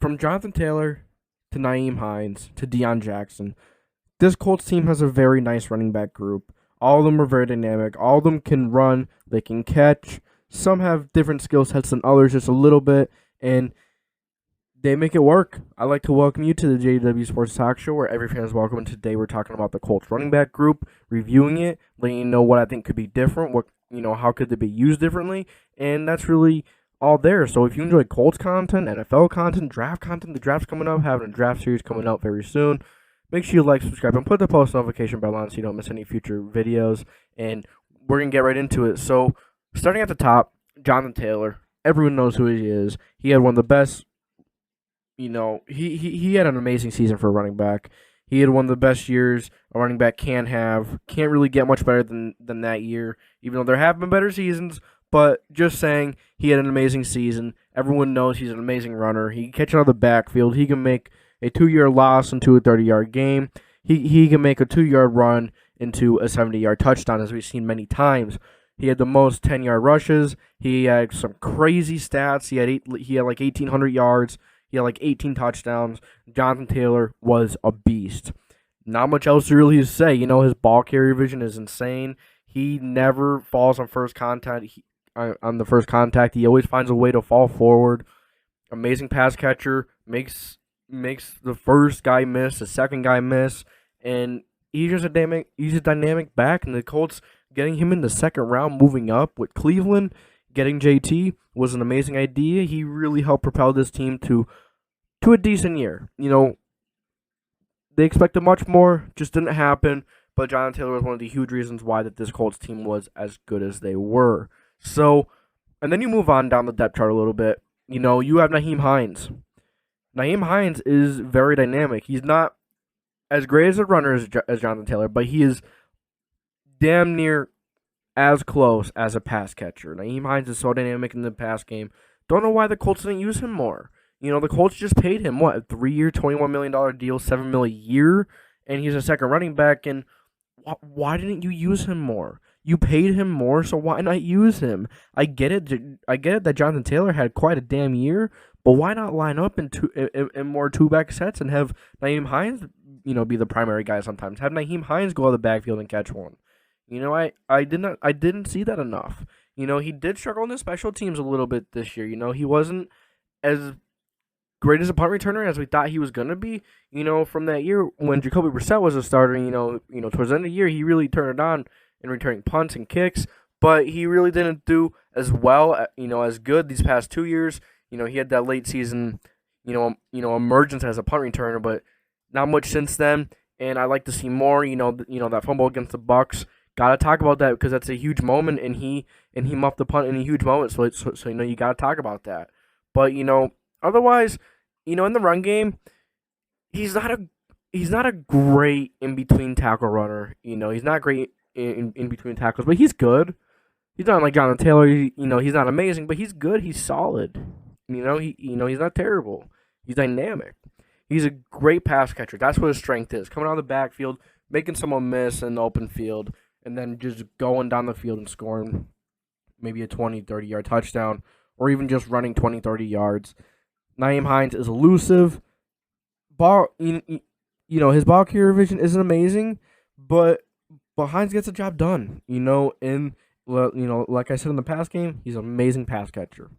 from Jonathan Taylor to Nyhiem Hines to Deon Jackson, this Colts team has a very nice running back group. All of them are very dynamic. All of them can run. They can catch. Some have different skill sets than others, just a little bit, and they make it work. I'd like to welcome you to the JDW Sports Talk Show, where every fan is welcome. And today we're talking about the Colts running back group, reviewing it, letting you know what I think could be different, how could they be used differently, and that's really all there. So if you enjoy Colts content, NFL content, the draft's coming up, having a draft series coming out very soon. Make sure you like, subscribe, and put the post notification bell on so you don't miss any future videos. And we're going to get right into it. So, starting at the top, Jonathan Taylor. Everyone knows who he is. He had one of the best, he had an amazing season for a running back. He had one of the best years a running back can have. Can't really get much better than that year, even though there have been better seasons. But just saying, he had an amazing season. Everyone knows he's an amazing runner. He can catch out of the backfield. He can make a 2-yard loss into a 30-yard game. He can make a 2-yard run into a 70-yard touchdown, as we've seen many times. He had the most 10-yard rushes. He had some crazy stats. He had like 1,800 yards. He had like 18 touchdowns. Jonathan Taylor was a beast. Not much else really to say. His ball carrier vision is insane. He never falls on first contact. On the first contact, he always finds a way to fall forward. Amazing pass catcher. Makes the first guy miss, the second guy miss, and he's a dynamic back. And the Colts getting him in the second round, moving up with Cleveland, getting JT was an amazing idea. He really helped propel this team to a decent year. They expected much more, just didn't happen. But Jonathan Taylor was one of the huge reasons why that this Colts team was as good as they were. So, and then you move on down the depth chart a little bit. You have Nyhiem Hines. Nyhiem Hines is very dynamic. He's not as great as a runner as Jonathan Taylor, but he is damn near as close as a pass catcher. Nyhiem Hines is so dynamic in the pass game. Don't know why the Colts didn't use him more. The Colts just paid him, a 3-year, $21 million deal, $7 million a year, and he's a second running back, and why didn't you use him more? You paid him more, so why not use him? I get it that Jonathan Taylor had quite a damn year, but why not line up in more two-back sets and have Nyhiem Hines, be the primary guy sometimes? Have Nyhiem Hines go out of the backfield and catch one. I didn't see that enough. He did struggle in the special teams a little bit this year. He wasn't as great as a punt returner as we thought he was gonna be. From that year when Jacoby Brissett was a starter, towards the end of the year he really turned it on in returning punts and kicks, but he really didn't do as well, as good these past 2 years. He had that late season, emergence as a punt returner, but not much since then. And I like to see more. That fumble against the Bucs. Gotta talk about that because that's a huge moment, and he muffed the punt in a huge moment. So you gotta talk about that. But otherwise, in the run game, he's not a great in between tackle runner. He's not great in between tackles, but he's good. He's not like Jonathan Taylor. He's not amazing, but he's good. He's solid. He's not terrible. He's dynamic. He's a great pass catcher. That's what his strength is. Coming out of the backfield, making someone miss in the open field, and then just going down the field and scoring maybe a 20, 30-yard touchdown, or even just running 20, 30 yards. Nyhiem Hines is elusive. His ball carrier vision isn't amazing, but Hines gets the job done. And like I said in the pass game, he's an amazing pass catcher.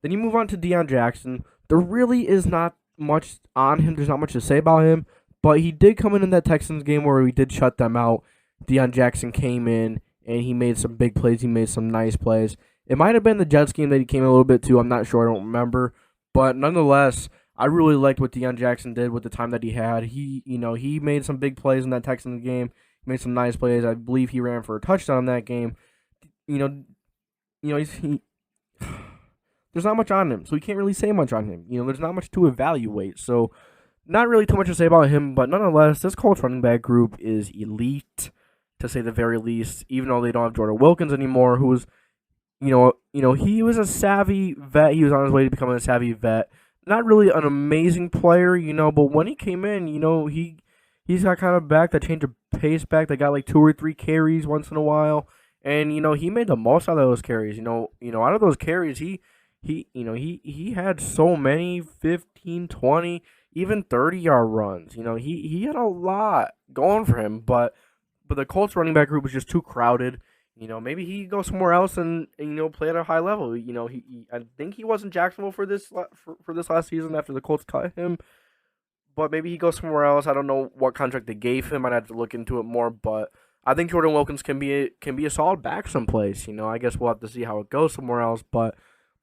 Then you move on to Dion Jackson. There really is not much on him. There's not much to say about him, but he did come in that Texans game where we did shut them out. Dion Jackson came in, and he made some big plays. He made some nice plays. It might have been the Jets game that he came in a little bit too. I'm not sure. I don't remember. But nonetheless, I really liked what Deon Jackson did with the time that he had. He made some big plays in that Texans game. He made some nice plays. I believe he ran for a touchdown in that game. There's not much on him, so we can't really say much on him. There's not much to evaluate, so not really too much to say about him. But nonetheless, this Colts running back group is elite, to say the very least. Even though they don't have Jordan Wilkins anymore, who was, he was a savvy vet. He was on his way to becoming a savvy vet. Not really an amazing player, but when he came in, he's got kind of back that change of pace back. They got like 2 or 3 carries once in a while, and he made the most out of those carries. Out of those carries, he he had so many 15, 20, even 30-yard runs. He had a lot going for him, but the Colts running back group was just too crowded. Maybe he go somewhere else and play at a high level. I think he was in Jacksonville for this last season after the Colts cut him, but maybe he goes somewhere else. I don't know what contract they gave him. I'd have to look into it more, but I think Jordan Wilkins can be a solid back someplace. I guess we'll have to see how it goes somewhere else, but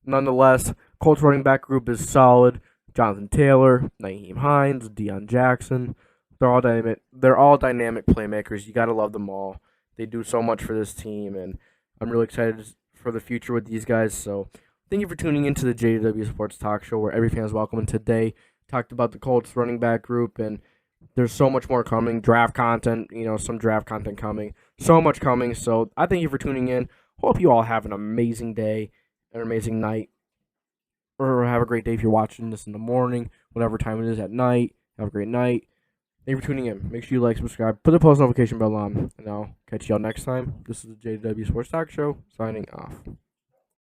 nonetheless, Colts running back group is solid. Jonathan Taylor, Nyhiem Hines, Deon Jackson, they're all dynamic. They're all dynamic playmakers. You gotta love them all. They do so much for this team, and I'm really excited for the future with these guys. So, thank you for tuning into the JDW Sports Talk Show, where every fan is welcome. And today, talked about the Colts running back group, and there's so much more coming. Draft content, some draft content coming. So much coming. So, I thank you for tuning in. Hope you all have an amazing day, an amazing night, or have a great day if you're watching this in the morning, whatever time it is at night. Have a great night. Thank you for tuning in. Make sure you like, subscribe, put the post notification bell on, and I'll catch y'all next time. This is the JDW Sports Talk Show, signing off.